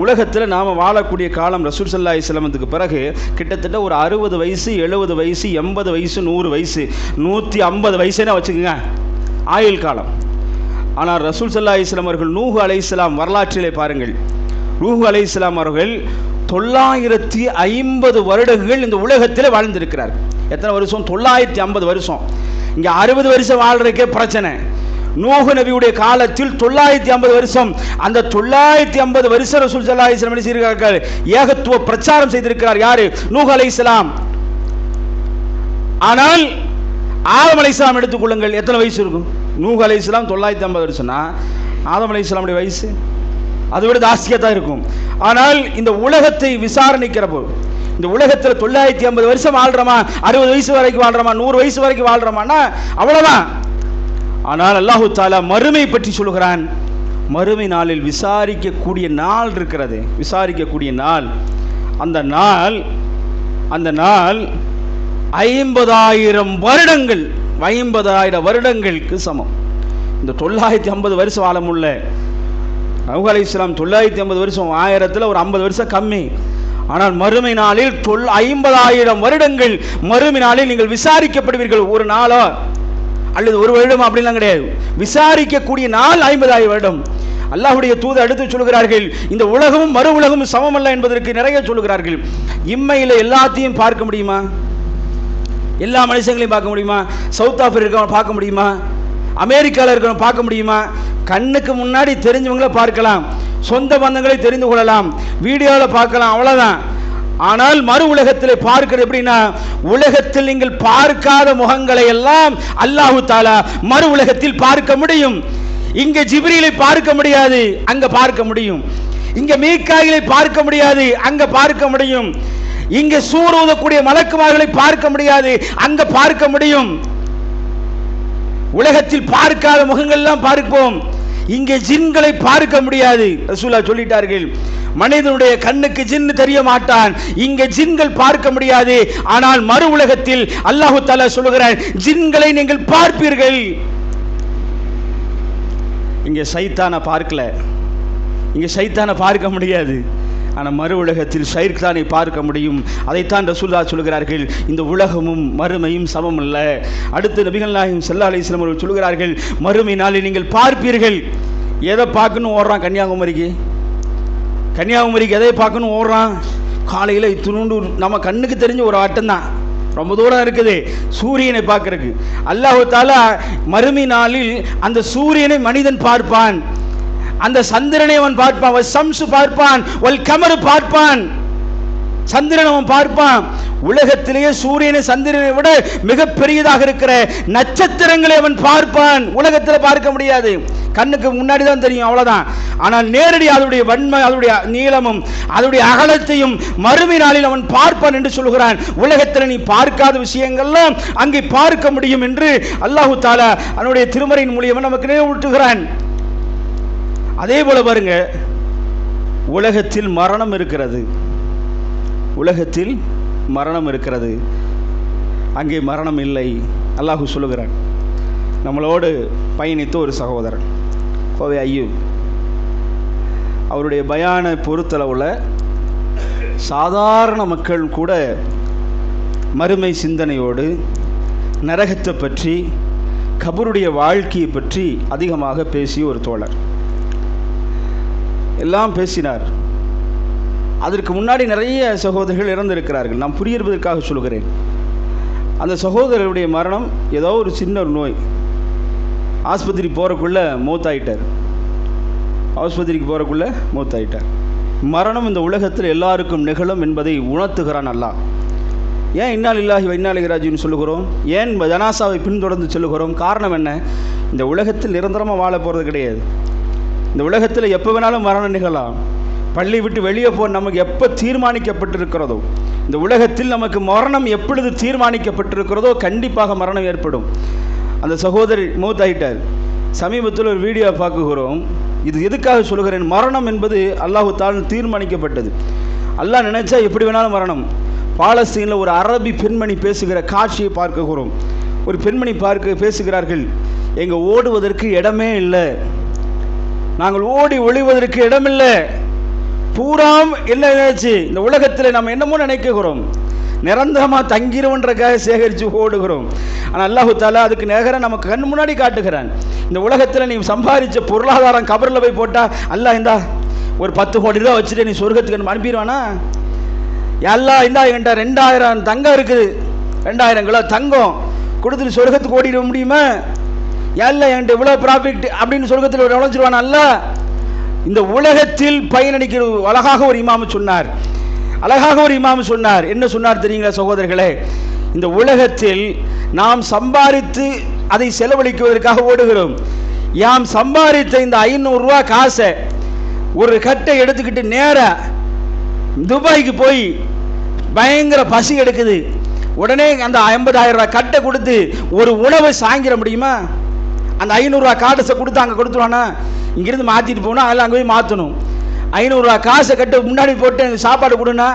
S1: உலகத்தில் நாம் வாழக்கூடிய காலம் ரசூல் ஸல்லல்லாஹு அலைஹி வஸல்லமுக்கு பிறகு கிட்டத்தட்ட ஒரு 60 வயசு, 70 வயசு, 80 வயசு, 100 வயசு, 150 வயசுன்னு வச்சுக்கோங்க ஆயுள் காலம். ஆனால் ரசூல் ஸல்லல்லாஹு அலைஹி வஸல்லம் அவர்கள் நூஹ் அலைஹிஸ்ஸலாம் வரலாற்றிலே பாருங்கள், நூஹ் அலைஹிஸ்ஸலாம் அவர்கள் 950 வருடங்கள் இந்த உலகத்தில் வாழ்ந்திருக்கிறார். எத்தனை வருஷம்? 950 வருஷம். இங்கே 60 வருஷம் வாழ்றதுக்கே பிரச்சனை. நூஹ் நபியுடைய காலத்தில் 950 வருஷம். அந்த 950 வருஷம் ரசூல் ஸல்லல்லாஹு அலைஹி வஸல்லம் செய்திருக்கிறார்கள், ஏகத்துவ பிரச்சாரம் செய்திருக்கிறார். யாரு? நூஹ் அலைஹிஸ்ஸலாம். ஆனால் ஆதம் அலைஹிஸ்ஸலாம் எடுத்துக்கொள்ளுங்கள், எத்தனை வயசு இருக்கும்? நூஹ் அலைஹிஸ்ஸலாம் 950 வருஷம்னா ஆதம் அலைஹிஸ்ஸலாமுடைய வயசு அதை விட ஜாஸ்தியாக தான் இருக்கும். ஆனால் இந்த உலகத்தை விசாரணிக்கிற போது, இந்த உலகத்தில் 950 வருஷம் வாழ்றோமா, 60 வயசு வரைக்கும் வாழ்றோமா, 100 வயசு வரைக்கும் வாழ்றோமானா அவ்வளோதான். ஆனால் அல்லாஹு தஆலா மறுமை பற்றி சொல்லுகிறான். மறுமை நாளில் விசாரிக்கக்கூடிய நாள் இருக்கிறது, விசாரிக்கக்கூடிய நாள். அந்த நாள் 50,000 வருடங்கள், 50,000 வருடங்களுக்கு சமம். இந்த 950 வருஷம் ஆழமுள்ள நூஹ் அலைஹிஸ்ஸலாம் 950 வருஷம், 1000ல் ஒரு 50 வருஷம் கம்மி. ஆனால் மறுமை நாளில் 50,000 வருடங்கள் மறுமை நாளில் நீங்கள் விசாரிக்கப்படுவீர்கள். ஒரு நாளோ அல்லது ஒரு வருடம் அப்படிலாம் கிடையாது, விசாரிக்கக்கூடிய நாள் 50,000 வருடம். அல்லாஹ்வுடைய தூதர் அடுத்து சொல்கிறார்கள், இந்த உலகமும் மறு உலகமும் சமமல்ல என்பதற்கு நிறைய சொல்கிறார்கள். இம்மையில் எல்லாத்தையும் பார்க்க முடியுமா? எல்லா மனுஷங்களையும் பார்க்க முடியுமா? சவுத் ஆப்பிரிக்கா பார்க்க முடியுமா? அமெரிக்காவில் இருக்கிறவங்க பார்க்க முடியுமா? கண்ணுக்கு முன்னாடி தெரிஞ்சவங்கள பார்க்கலாம், சொந்த பந்தங்களை தெரிந்து கொள்ளலாம், வீடியோவில் பார்க்கலாம், அவ்வளோதான். ஆனால் மறு உலகத்தில் பார்க்கிறது எப்படின்னா, உலகத்தில் நீங்கள் பார்க்காத முகங்களை எல்லாம் அல்லாஹு தஆலா மறு உலகத்தில் பார்க்க முடியும். இங்கே ஜிப்ரீலை பார்க்க முடியாது, அங்க பார்க்க முடியும். இங்க மீகாயிலை பார்க்க முடியாது, அங்க பார்க்க முடியும். இங்கே சூர் ஊதக்கூடிய மலக்குமார்களை பார்க்க முடியாது, அங்க பார்க்க முடியும். உலகத்தில் பார்க்காத முகங்கள் எல்லாம் பார்ப்போம், இங்கே ஜின்களை பார்க்க முடியாது. ரசூலுல்லாஹ் சொல்லிட்டார்கள், மனிதனுடைய கண்ணுக்கு ஜின் தெரிய மாட்டான், இங்கே ஜின்கள் பார்க்க முடியாது. ஆனால் மறு உலகத்தில் அல்லாஹு தஆலா சொல்லுகிறான், ஜின்களை நீங்கள் பார்ப்பீர்கள். இங்கே சைத்தானை பார்க்கல, இங்கே சைத்தானை பார்க்க முடியாது. ஆனால் மறு உலகத்தில் ஷைத்தானை பார்க்க முடியும். அதைத்தான் ரசூலுல்லாஹ் சொல்கிறார்கள், இந்த உலகமும் மறுமையும் சமம் அல்ல. அடுத்து நபிகள் நாயகம் ஸல்லல்லாஹு அலைஹி வஸல்லம் அவர்கள் சொல்கிறார்கள், மறுமை நாளில் நீங்கள் பார்ப்பீர்கள். எதை பார்க்கணும் ஓடுறான் கன்னியாகுமரிக்கு எதை பார்க்கணும் ஓடுறான்? காலையில் இத்தினூண்டு நம்ம கண்ணுக்கு தெரிஞ்ச ஒரு ஆட்டம் தான், ரொம்ப தூரம் இருக்குது சூரியனை பார்க்கறதுக்கு. அல்லாஹ் தஆலா மறுமை நாளில் அந்த சூரியனை மனிதன் பார்ப்பான், அந்த சந்திரனை அவன் பார்ப்பான், ஷம்சு பார்ப்பான், வல் கமரு பார்ப்பான், சந்திரன் அவன் பார்ப்பான். உலகத்திலேயே சூரியனை சந்திரனை விட மிக பெரியதாக இருக்கிற நட்சத்திரங்களை அவன் பார்ப்பான். உலகத்தில் பார்க்க முடியாது, கண்ணுக்கு முன்னாடி தான் தெரியும், அவ்வளவுதான். ஆனால் நேரடி அதனுடைய வன்மை, அதனுடைய நீளமும் அதனுடைய அகலத்தையும் மறுமை நாளில் அவன் பார்ப்பான் என்று சொல்கிறான். உலகத்தில் நீ பார்க்காத விஷயங்கள்லாம் அங்கே பார்க்க முடியும் என்று அல்லாஹு தஆலா அவனுடைய திருமறையின் மூலியமாக நமக்கு நினைவூட்டுகிறான். அதே போல பாருங்க, உலகத்தில் மரணம் இருக்கிறது, உலகத்தில் மரணம் இருக்கிறது, அங்கே மரணம் இல்லை. அல்லாஹ் சொல்லுகிறான். நம்மளோடு பயணித்த ஒரு சகோதரன் கோவை ஐயூப், அவருடைய பயானை பொறுத்தளவில் சாதாரண மக்கள் கூட மறுமை சிந்தனையோடு நரகத்தை பற்றி, கபருடைய வாழ்க்கையை பற்றி அதிகமாக பேசிய ஒரு தோழர். எல்லாம் பேசினார். அதற்கு முன்னாடி நிறைய சகோதரர்கள் இறந்திருக்கிறார்கள். நான் புரியுறதற்காக சொல்கிறேன். அந்த சகோதரருடைய மரணம் ஏதோ ஒரு சின்ன ஒரு நோய், ஆஸ்பத்திரி போகிறக்குள்ளே மூத்தாயிட்டார். மரணம் இந்த உலகத்தில் எல்லாருக்கும் நிகழும் என்பதை உணர்த்துகிறான் அல்லாஹ். ஏன் இன்னா லில்லாஹி வ இன்னா இலைஹி ராஜிஊன் சொல்லுகிறோம்? ஏன் ஜனாசாவை பின்தொடர்ந்து சொல்லுகிறோம்? காரணம் என்ன? இந்த உலகத்தில் நிரந்தரமாக வாழ போகிறது கிடையாது. இந்த உலகத்தில் எப்போ வேணாலும் மரணம் நிகழலாம். பள்ளி விட்டு வெளியே போக நமக்கு எப்போ தீர்மானிக்கப்பட்டிருக்கிறதோ, இந்த உலகத்தில் நமக்கு மரணம் எப்பொழுது தீர்மானிக்கப்பட்டிருக்கிறதோ கண்டிப்பாக மரணம் ஏற்படும். அந்த சகோதரி மூத்தாயிட்டார். சமீபத்தில் ஒரு வீடியோ பார்க்குகிறோம். இது எதுக்காக சொல்கிறேன்? மரணம் என்பது அல்லாஹ் தஆலா தீர்மானிக்கப்பட்டது. அல்லாஹ் நினைச்சா எப்படி வேணாலும் மரணம். பாலஸ்தீனில் ஒரு அரபி பெண்மணி பேசுகிற காட்சியை பார்க்குகிறோம். ஒரு பெண்மணி பேசுகிறார்கள், எங்கள் ஓடுவதற்கு இடமே இல்லை, நாங்கள் ஓடி ஒளிவதற்கு இடமில்லை, பூராம் என்னாச்சு இந்த உலகத்தில் நம்ம என்னமோ நினைக்கிறோம், நிரந்தரமாக தங்கிருவன்றக்காக சேகரித்து ஓடுகிறோம். ஆனால் அல்லாஹ் தஆலா அதுக்கு நேர நமக்கு கண் முன்னாடி காட்டுகிறான். இந்த உலகத்தில் நீ சம்பாதிச்ச பொருளாதாரம் கபரில் போய் போட்டால் அல்லாஹ் இந்தா ஒரு 10 கோடி ரூபா வச்சுட்டு நீ சொர்க்கத்துக்கு அனுப்பிடுவானா? எல்லாம் இந்தா என்கிட்ட 2000 தங்கம் இருக்குது, 2000 கிலோ தங்கம் கொடுத்துட்டு சொர்க்கத்துக்கு ஓடிட முடியுமா? எல்லாம் என்கிட்ட இவ்வளோ ப்ராஃபிட் அப்படின்னு சொர்க்கத்தில் நுழைஞ்சிருவானா? அல்ல. இந்த உலகத்தில் பயனளிக்கிற அழகாக ஒரு இமாம் சொன்னார். என்ன சொன்னார் தெரியுங்களா சகோதரர்களே? இந்த உலகத்தில் நாம் சம்பாதித்து அதை செலவழிக்குவதற்காக ஓடுகிறோம். யாம் சம்பாதித்த இந்த 500 ரூபா காசை ஒரு கட்டை எடுத்துக்கிட்டு நேராக துபாய்க்கு போய் பயங்கர பசி எடுக்குது, உடனே அந்த 50,000 ரூபா கட்டை கொடுத்து ஒரு உணவை சாங்கிட முடியுமா? அந்த 500 ரூபா காசை கொடுத்து அங்கே கொடுத்துருவானா? இங்கிருந்து மாற்றிட்டு போனால் அதில் அங்கே போய் மாற்றணும். 500 ரூபா காசை கட்ட முன்னாடி போட்டு எனக்கு சாப்பாடு கொடுனா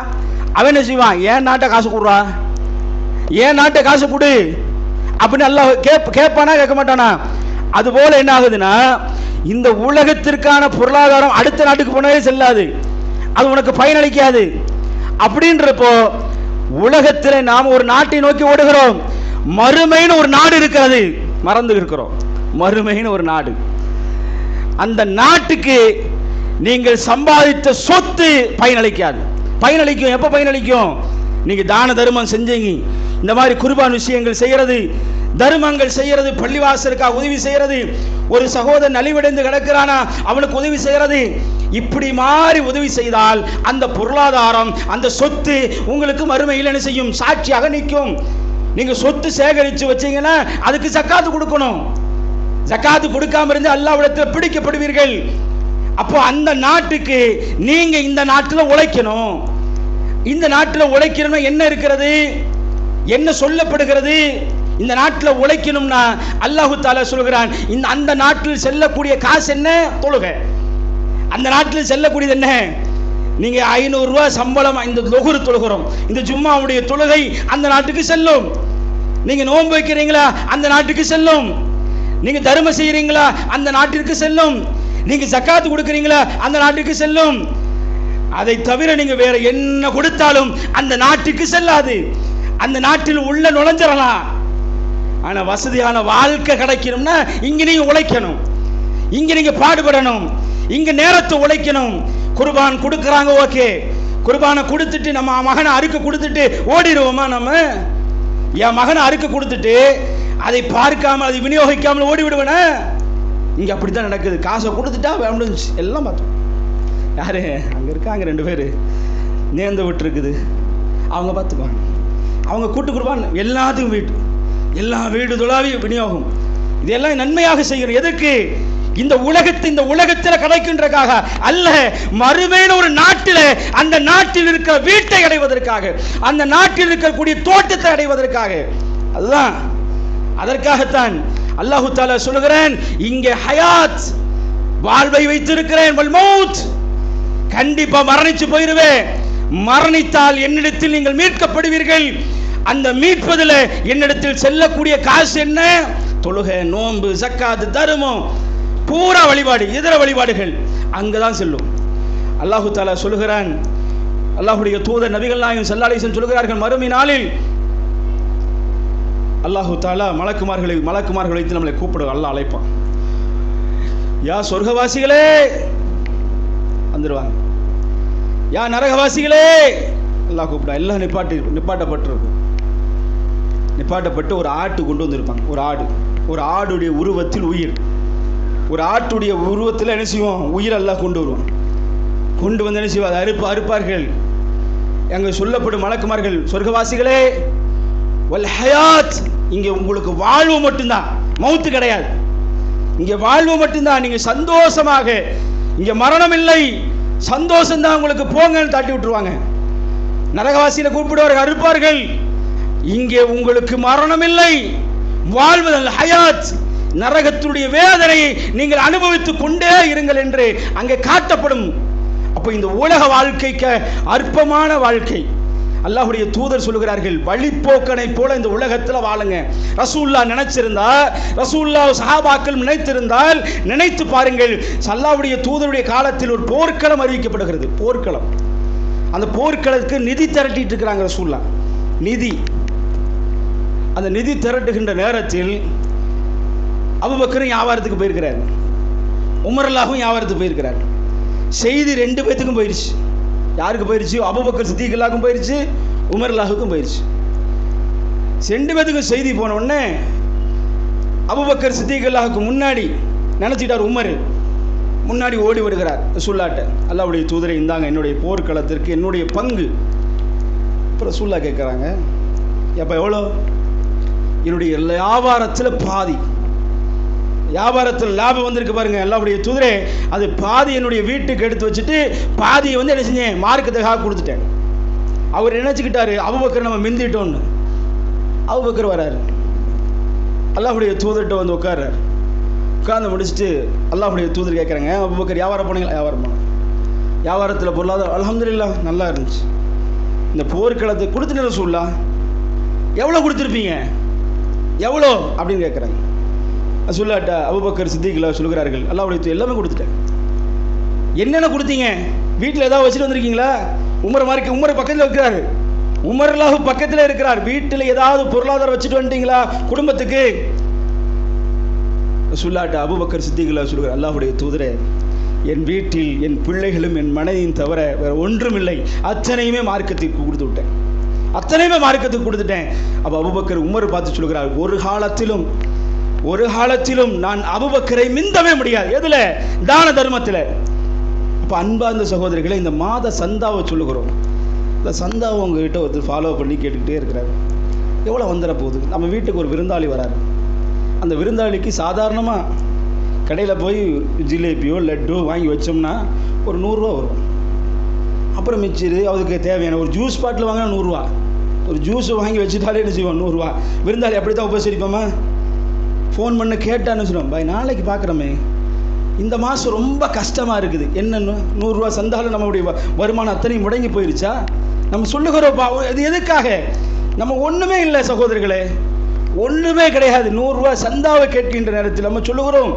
S1: அவன் என்ன செய்வான்? ஏன் நாட்டை காசு கொடுறா, ஏன் நாட்டை காசு கொடு அப்படின்னு எல்லாம் கேட்பானா கேட்க மாட்டானா? அதுபோல என்ன ஆகுதுன்னா, இந்த உலகத்திற்கான பொருளாதாரம் அடுத்த நாட்டுக்கு போனாலே செல்லாது, அது உனக்கு பயனளிக்காது. அப்படின்றப்போ உலகத்தில் நாம் ஒரு நாட்டை நோக்கி ஓடுகிறோம். மறுமைன்னு ஒரு நாடு இருக்கிறது, மறந்து இருக்கிறோம். மறுமைன்னு ஒரு நாடு, அந்த நாட்டுக்கு நீங்கள் சம்பாதித்த சொத்து பயனளிக்காது. பயனளிக்கும் எப்போ பயனளிக்கும்? நீங்க தான தர்மம் செஞ்சீங்க, இந்த மாதிரி குர்பான் விஷயங்கள் செய்யறது, தர்மங்கள் செய்யறது, பள்ளிவாசலுக்காக உதவி செய்யறது, ஒரு சகோதரன் நலிவடைந்து கிடக்கிறானா அவனுக்கு உதவி செய்யறது, இப்படி மாறி உதவி செய்தால் அந்த பொருளாதாரம், அந்த சொத்து உங்களுக்கு மறுமையில் என்ன செய்யும்? சாட்சியாக நிற்கும். நீங்க சொத்து சேகரித்து வச்சீங்கன்னா அதுக்கு ஜக்காத்து கொடுக்கணும். ஜக்காத்து கொடுக்காம இருந்து அல்லாஹ்விடத்தில் பிடிக்கப்படுவீர்கள். அப்போ அந்த நாட்டுக்கு நீங்க இந்த நாட்டில் உழைக்கணும். இந்த நாட்டில் உழைக்கணும் என்ன இருக்கிறது, என்ன சொல்லப்படுகிறது? இந்த நாட்டில் உழைக்கணும்னா அல்லாஹ் தஆலா சொல்கிறான், இந்த அந்த நாட்டில் செல்லக்கூடிய காசு என்ன? தொழுகை. அந்த நாட்டில் செல்லக்கூடியது என்ன? நீங்க 500 ரூபா சம்பளம், இந்த லுஹர் தொழுகிறோம், இந்த ஜும்மாவுடைய தொழுகை அந்த நாட்டுக்கு செல்லும். நீங்க நோன்பு வைக்கிறீங்களா அந்த நாட்டுக்கு செல்லும். நீங்க தர்மம் செய்யறீங்களா அந்த நாட்டிற்கு செல்லும். நீங்க ஜக்காத் கொடுக்குறீங்களா அந்த நாட்டுக்கு செல்லும். அதை தவிர நீங்க வேற என்ன கொடுத்தாலும் அந்த நாட்டுக்கு செல்லாது. அந்த நாட்டில் உள்ள நுழைஞ்சிடலாம். ஆனா வசதியான வாழ்க்கை கிடைக்கணும்னா இங்க நீங்க உழைக்கணும், இங்க நீங்க பாடுபடணும், இங்க நேரத்தை உழைக்கணும். குர்பான் கொடுக்கறாங்க, ஓகே, குர்பானை கொடுத்துட்டு நம்ம மகனை அறுக்க கொடுத்துட்டு ஓடிடுவோமா? நம்ம என் மகனை அறுக்க கொடுத்துட்டு அதை பார்க்காம அதை விநியோகிக்காமல் ஓடி விடுவேன? இங்க அப்படித்தான் நடக்குது. காசை கொடுத்துட்டா முடிஞ்சு எல்லாம் பார்த்தோம். யாரு அங்க இருக்காங்க 2 பேரு நேர்ந்து விட்டு இருக்குது, அவங்க பார்த்துப்பாங்க. அவங்க கூட்டு குர்பான் எல்லாத்துக்கும் எல்லா வீடு தொழாவி விநியோகம், இதெல்லாம் நன்மையாக செய்கிறோம். எதற்கு? இந்த உலகத்தில் கிடைக்கின்றக்காக அல்ல, மறுமையில ஒரு நாட்டில் அந்த நாட்டில் இருக்கிற வீட்டை அடைவதற்காக, அந்த நாட்டில் இருக்கக்கூடிய தோட்டத்தை அடைவதற்காக. அதுதான், அதற்காகத்தான் அல்லாஹு தஆலா சொல்கிறான், இங்கே ஹயாத் வாழ்வை வைத்திருக்கிறேன், வல் மௌத் கண்டிப்பா மரணிச்சு போயிருவேன், மரணித்தால் என்னிடத்தில் நீங்கள் மீட்கப்படுவீர்கள். அந்த மீட்பதில் என்னிடத்தில் செல்லக்கூடிய காசு என்ன? தொழுகை, நோன்பு, ஜக்காத், தர்மம், பூரா வழிபாடு, இதர வழிபாடுகள் அங்கதான் செல்லும். அல்லாஹு தஆலா சொல்கிறான், அல்லாஹ்வுடைய தூதர் நபிகள் நாயகம் ஸல்லல்லாஹு அலைஹி வஸல்லம் சொல்கிறார்கள், மறுமை நாளில் அல்லாஹு தஆலா மலக்குமார்களை வைத்து நம்மளை கூப்பிடுவார். அல்லாஹ் அழைப்பான், யா சொர்க்கவாசிகளே வந்துருவாங்க, யா நரகவாசிகளே அல்லாஹ் கூப்பிடா. எல்லாம் நிப்பாட்டப்பட்டு ஒரு ஆட்டு கொண்டு வந்திருப்பாங்க. ஒரு ஆடுடைய உருவத்தில் உயிர், ஒரு ஆட்டுடைய உருவத்தில் என்ன செய்வோம்? உயிர் அல்லாஹ் கொண்டு வருவான். கொண்டு வந்து என்ன செய்வார்? அறுப்பார்கள். அங்கே சொல்லப்படும் மலக்குமார்கள், சொர்க்கவாசிகளே வல் ஹயாத், இங்கே உங்களுக்கு வாழ்வு மட்டும்தான், மௌத்து கிடையாது. இங்கே வாழ்வு மட்டும்தான், நீங்க சந்தோஷமாக, இங்கே மரணம் இல்லை, சந்தோஷம்தான் உங்களுக்கு, போங்கன்னு தாட்டி விட்டுருவாங்க. நரகவாசியில கூப்பிடுவார்கள், அறுப்பார்கள். இங்கே உங்களுக்கு மரணம் இல்லை, வாழ்வதல் ஹயாத், நரகத்துடைய வேதனையை நீங்கள் அனுபவித்துக் கொண்டே இருங்கள் என்று அங்கே காட்டப்படும். அப்ப இந்த உலக வாழ்க்கைக்கு அற்பமான வாழ்க்கை. அல்லாஹ்வுடைய தூதர் சொல்லுகிறார்கள், வழிப்போக்கனை போல இந்த உலகத்தில் வாழுங்க. ரசூலுல்லாஹ் நினைச்சிருந்தா, ரசூலுல்லாஹ் சஹாபாக்கள் நினைத்திருந்தால் நினைத்து பாருங்கள், அல்லாஹ்வுடைய தூதருடைய காலத்தில் ஒரு போர்க்களம் அறிவிக்கப்படுகிறது. போர்க்களம், அந்த போர்க்களத்துக்கு நிதி திரட்டிட்டு இருக்கிறாங்க ரசூலுல்லாஹ். நிதி, அந்த நிதி திரட்டுகின்ற நேரத்தில் அபூபக்கரும் வியாபாரத்துக்கு போயிருக்கிறார், உமர் அல்லாஹும் வியாபாரத்துக்கு போயிருக்கிறார். செய்தி 2 பேத்துக்கும் போயிடுச்சு. யாருக்கு போயிடுச்சு? அபூபக்கர் சித்திக் அல்லாஹ்வுக்கும் போயிடுச்சு, உமர் அல்லாஹ்வுக்கும் போயிடுச்சு. 2 பேத்துக்கும் செய்தி போன உடனே அபூபக்கர் சித்திக் அல்லாஹ்வுக்கு முன்னாடி நினைச்சிட்டார், உமர் முன்னாடி ஓடி வருகிறார் ரசூலுல்லாஹ்ட்ட, அல்லாஹ்வுடைய தூதரை இந்தாங்க என்னுடைய போர்க்களத்திற்கு என்னுடைய பங்கு. இப்போ ரசூலுல்லாஹ் கேட்குறாங்க, எப்போ எவ்வளோ? என்னுடைய வியாபாரத்தில் பாதி, வியாபாரத்தில் லாபம் வந்திருக்கு பாருங்க, அல்லாஹ்வுடைய தூதரே அது பாதி என்னுடைய வீட்டுக்கு எடுத்து வச்சுட்டு பாதியை வந்து என்ன செஞ்சேன்? மார்க்கத்துக்காக கொடுத்துட்டேன். அவர் நினைச்சுக்கிட்டாரு அபூபக்கர் நம்ம மிந்திட்டோன்னு. அபூபக்கர் வராரு, அல்லாஹ்வுடைய தூதர்கிட்ட வந்து உட்கார்றாரு. உட்கார்ந்து முடிச்சுட்டு அல்லாஹ்வுடைய தூதர் கேட்குறாங்க, அபூபக்கர் வியாபாரம் போனீங்களா? வியாபாரம் போனேன். வியாபாரத்தில் பொருளாதாரம் அல்ஹம்துலில்லாஹ் நல்லா இருந்துச்சு. இந்த போர்க்களத்தை கொடுத்துட்டு ரசூலுல்லாஹ் எவ்வளோ கொடுத்துருப்பீங்க? எவ்வளோ அப்படின்னு கேட்குறாங்க. ரசூலுல்லாஹ்ட்ட அபூபக்கர் சித்திக் அல்லாஹ் சொல்கிறார்கள், அல்லாஹ்வுடைய எல்லாமே கொடுத்துட்டேன். என்னென்ன கொடுத்தீங்க? வீட்டில் ஏதாவது வச்சுட்டு வந்திருக்கீங்களா? உமர் பக்கத்தில் இருக்கிறாரு, உமர் அல்லாஹ் பக்கத்தில் இருக்கிறார். வீட்டில் ஏதாவது பொருளாதாரம் வச்சுட்டு வந்துட்டீங்களா குடும்பத்துக்கு? ரசூலுல்லாஹ்ட்ட அபூபக்கர் சித்திக் அல்லாஹ் சொல்கிறார், அல்லாஹ்வுடைய தூதரே, என் வீட்டில் என் பிள்ளைகளும் என் மனைவியும் தவிர வேற ஒன்றும் இல்லை, அத்தனையுமே மார்க்கத்திற்கு கொடுத்து விட்டேன், அத்தனையுமே மார்க்கத்துக்கு கொடுத்துட்டேன். அப்போ அபூபக்கர் உமர் பார்த்து சொல்கிறார், ஒரு காலத்திலும் நான் அபூபக்கரை மிந்தவே முடியாது. எதுல? தான தர்மத்தில். அப்போ அன்பார்ந்த சகோதரிகளை, இந்த மாத சந்தாவை சொல்லுகிறோம். இந்த சந்தாவை உங்ககிட்ட ஒருத்தர் ஃபாலோ பண்ணி கேட்டுக்கிட்டே இருக்கிறாரு, எவ்வளோ வந்துட போகுது? நம்ம வீட்டுக்கு ஒரு விருந்தாளி வராரு, அந்த விருந்தாளிக்கு சாதாரணமாக கடையில் போய் ஜிலேபியோ லட்டோ வாங்கி வச்சோம்னா ஒரு 100 ரூபா வரும். அப்புறம் மிச்சரு அதுக்கு தேவையான ஒரு ஜூஸ் பாட்டில் வாங்கினா 100 ரூபா. ஒரு ஜூஸ் வாங்கி வச்சுட்டாலே என்ன செய்வோம்? 100 ரூபா. விருந்தாளி அப்படி தான் உபசரிப்போமா? ஃபோன் பண்ண கேட்டான்னு சொல்லுவோம், பாய் நாளைக்கு பார்க்குறோமே, இந்த மாதம் ரொம்ப கஷ்டமாக இருக்குது, என்னன்னு 100 ரூபா சந்தாலும் நம்மளுடைய வருமானம் அத்தனையும் முடங்கி போயிடுச்சா? நம்ம சொல்லுகிறோம், இது எதுக்காக? நம்ம ஒன்றுமே இல்லை சகோதரர்களே, ஒன்றுமே கிடையாது. 100 ரூபா சந்தாவை கேட்கின்ற நேரத்தில் நம்ம சொல்லுகிறோம்,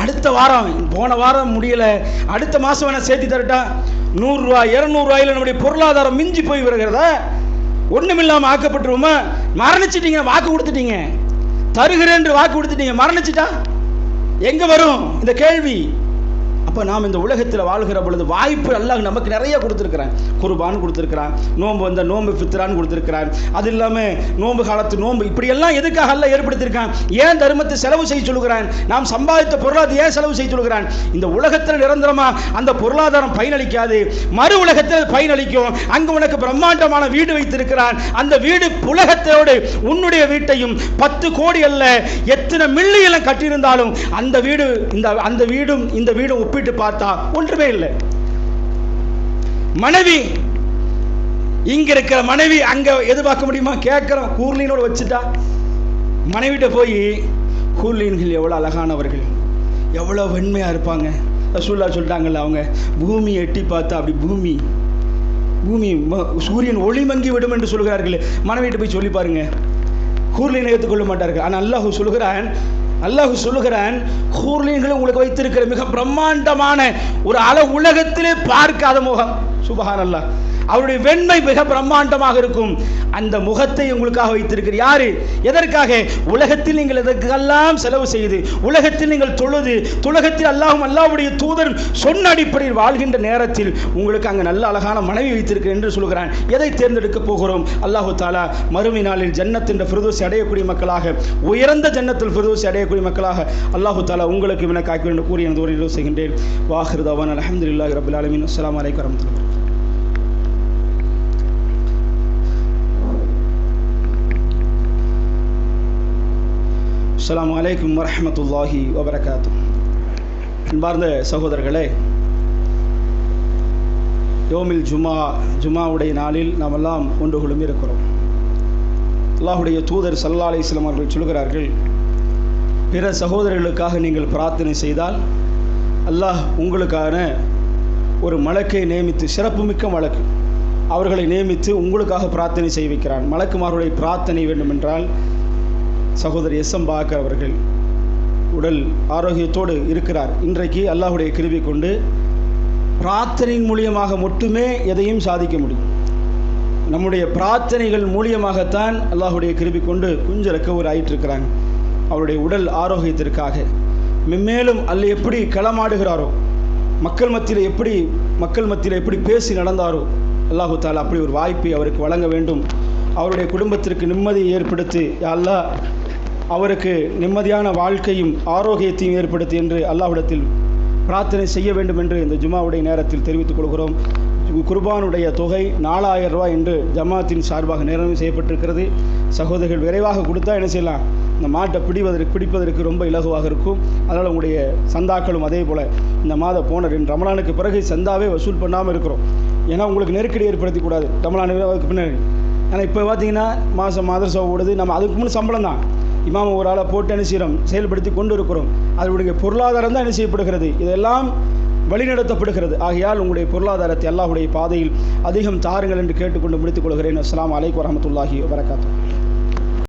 S2: அடுத்த வாரம், போன வாரம் முடியலை, அடுத்த மாதம் வேணால் சேர்த்து தரட்டா, 100 ரூபா 200 ரூபாயில் நம்முடைய பொருளாதாரம் மிஞ்சி போய் வருகிறதா? ஒன்றுமில்லாமல் ஆக்கப்பட்டுருவோமா? மரணிச்சிட்டீங்க, வாக்கு கொடுத்துட்டீங்க, தருகிறேன் என்று வாக்கு கொடுத்துட்டீங்க, மரணிச்சிட்டா எங்கே வரும் இந்த கேள்வி? அப்போ நாம் இந்த உலகத்தில் வாழ்கிற பொழுது வாய்ப்பு அல்லாஹ் நமக்கு நிறைய கொடுத்துருக்கிறான். குர்பான் கொடுத்துருக்கிறான், நோன்பு வந்த நோன்பு ஃபித்ரான்னு கொடுத்துருக்கிறான், அது இல்லாமல் நோன்பு காலத்து நோன்பு, இப்படியெல்லாம் எதுக்காக அல்லாஹ் ஏற்படுத்தியிருக்கான்? ஏன் தர்மத்தை செலவு செய்ய சொல்லுகிறான்? நாம் சம்பாதித்த பொருளாதாரம் ஏன் செலவு செய்ய சொல்லுகிறான்? இந்த உலகத்தில் நிரந்தரமாக அந்த பொருளாதாரம் பயனளிக்காது, மறு உலகத்தில் பயனளிக்கும். அங்கு உனக்கு பிரம்மாண்டமான வீடு வைத்திருக்கிறான். அந்த வீடு உலகத்தோடு உன்னுடைய வீட்டையும் 10 கோடி அல்ல எத்தனை மில்லியன் கட்டியிருந்தாலும் அந்த வீடு அந்த வீடும் இந்த வீடும் ஒப்பிட்டு பார்த்தா ஒன்றுமே இல்லை. மனைவி, இங்க இருக்கிற மனைவி அங்க எதிர்பார்க்க முடியுமா? கேட்கிறோம், கூர்லீனோடு வச்சுட்டா. மனைவிட்ட போய் கூர்லீன்கள் எவ்வளவு அழகானவர்கள், எவ்வளவு வெண்மையா இருப்பாங்க. ரசூலுல்லாஹ் சொல்லிட்டாங்கல்ல, அவங்க பூமியை எட்டி பார்த்தா அப்படி பூமி சூரியன் ஒளி மங்கி விடும் என்று சொல்கிறார்கள். மனைவிட்ட போய் சொல்லி பாருங்க, கூர்லீனை ஏற்றுக்கொள்ள மாட்டார்கள். ஆனால் அல்லாஹ் சொல்லுகிறான் ஹூர்லீன்களை உங்களுக்கு வைத்திருக்கிற மிக பிரம்மாண்டமான ஒரு உலகத்திலே பார்க்காத முகம். சுப்ஹானல்லாஹ், அவருடைய வெண்மை மிக பிரம்மாண்டமாக இருக்கும். அந்த முகத்தை உங்களுக்காக வைத்திருக்கிற யாரு? எதற்காக? உலகத்தில் நீங்கள் எதற்கெல்லாம் செலவு செய்து, உலகத்தில் நீங்கள் தொழுது, உலகத்தில் அல்லாஹ்வுடைய தூதர் சொன்ன அடிப்படையில் வாழ்கின்ற நேரத்தில் உங்களுக்கு அங்கே நல்ல அழகான மனைவி வைத்திருக்கிறேன் என்று சொல்கிறான். எதை தேர்ந்தெடுக்க போகிறோம்? அல்லாஹு தாலா மறுமை நாளில் ஜன்னத்தின் ஃபிர்தௌஸ் அடையக்கூடிய மக்களாக, உயர்ந்த ஜன்னத்தில் ஃபிர்தௌஸ் அடையக்கூடிய மக்களாக அல்லாஹு தாலா உங்களுக்கு எனக்கு ஆக்கி வேண்டும் கூறி எனது உரையில் செய்கின்றேன். வாஹிரு தவானா அல்ஹம்துலில்லாஹி ரப்பில் ஆலமீன். அஸ்ஸலாமு அலைக்கும் வரஹ்மத்துல்லாஹி. அஸ்ஸலாமு அலைக்கும் வரஹ்மத்துல்லாஹி வபரகாத்துஹு. அன்பார்ந்த சகோதரர்களே, யோமில் ஜுமாவுடைய நாளில் நாம் எல்லாம் ஒன்று குழுமி இருக்கிறோம். அல்லாஹுடைய தூதர் ஸல்லல்லாஹு அலைஹி வஸல்லம் அவர்கள் சொல்கிறார்கள், பிற சகோதரர்களுக்காக நீங்கள் பிரார்த்தனை செய்தால் அல்லாஹ் உங்களுக்கான ஒரு மலக்கை நியமித்து, சிறப்புமிக்க மலக்கு அவர்களை நியமித்து உங்களுக்காக பிரார்த்தனை செய்ய வைக்கிறான். மலக்குமார்களுடைய பிரார்த்தனை வேண்டுமென்றால் சகோதரி எஸ்எம் பாக்கர் அவர்கள் உடல் ஆரோக்கியத்தோடு இருக்கிறார். இன்றைக்கு அல்லாஹுடைய கிருபை கொண்டு பிரார்த்தனையின் மூலியமாக மட்டுமே எதையும் சாதிக்க முடியும். நம்முடைய பிரார்த்தனைகள் மூலியமாகத்தான் அல்லாஹுடைய கிருபை கொண்டு கொஞ்சம் ரெக்கவர் ஆகிட்டு இருக்கிறாங்க. அவருடைய உடல் ஆரோக்கியத்திற்காக மென்மேலும் அல்ல எப்படி களமாடுகிறாரோ, மக்கள் மத்தியில் எப்படி பேசி நடந்தாரோ, அல்லாஹு தாலா அப்படி ஒரு வாய்ப்பை அவருக்கு வழங்க வேண்டும். அவருடைய குடும்பத்திற்கு நிம்மதியை ஏற்படுத்தி, அல்லாஹ் அவருக்கு நிம்மதியான வாழ்க்கையும் ஆரோக்கியத்தையும் ஏற்படுத்தி என்று அல்லாஹ்விடத்தில் பிரார்த்தனை செய்ய வேண்டும் என்று இந்த ஜுமாவுடைய நேரத்தில் தெரிவித்துக் கொள்கிறோம். குர்பானுடைய தொகை 4000 ரூபாய் என்று ஜமாத்தின் சார்பாக நிர்ணயம் செய்யப்பட்டிருக்கிறது. சகோதரர்கள் விரைவாக கொடுத்தா என்ன செய்யலாம், இந்த மாட்டை பிடிப்பதற்கு ரொம்ப இலகுவாக இருக்கும். அதனால் உங்களுடைய சந்தாக்களும் அதே போல் இந்த மாத போன 2 ரமலானுக்கு பிறகு சந்தாவே வசூல் பண்ணாமல் இருக்கிறோம். ஏன்னா உங்களுக்கு நெருக்கடி ஏற்படுத்தக்கூடாது ரமலானுக்கு பின்னாடி. ஆனால் இப்போ பார்த்தீங்கன்னா மாதம் மதரசா ஓடுது, நம்ம அதுக்கு முன்னே சம்பளம் தான் இமாம் ஒரு ஆளை போட்டு என்ன செய்கிறோம், செயல்படுத்தி கொண்டு இருக்கிறோம். அதனுடைய பொருளாதாரம் தான் என்ன செய்யப்படுகிறது, இதெல்லாம் வழிநடத்தப்படுகிறது. ஆகையால் உங்களுடைய பொருளாதாரத்தை அல்லாஹ்வுடைய பாதையில் அதிகம் தாருங்கள் என்று கேட்டுக்கொண்டு முடித்துக் கொள்கிறேன். அஸ்ஸலாமு அலைக்கும் வரஹ்மத்துல்லாஹி வபரகாத்துஹு.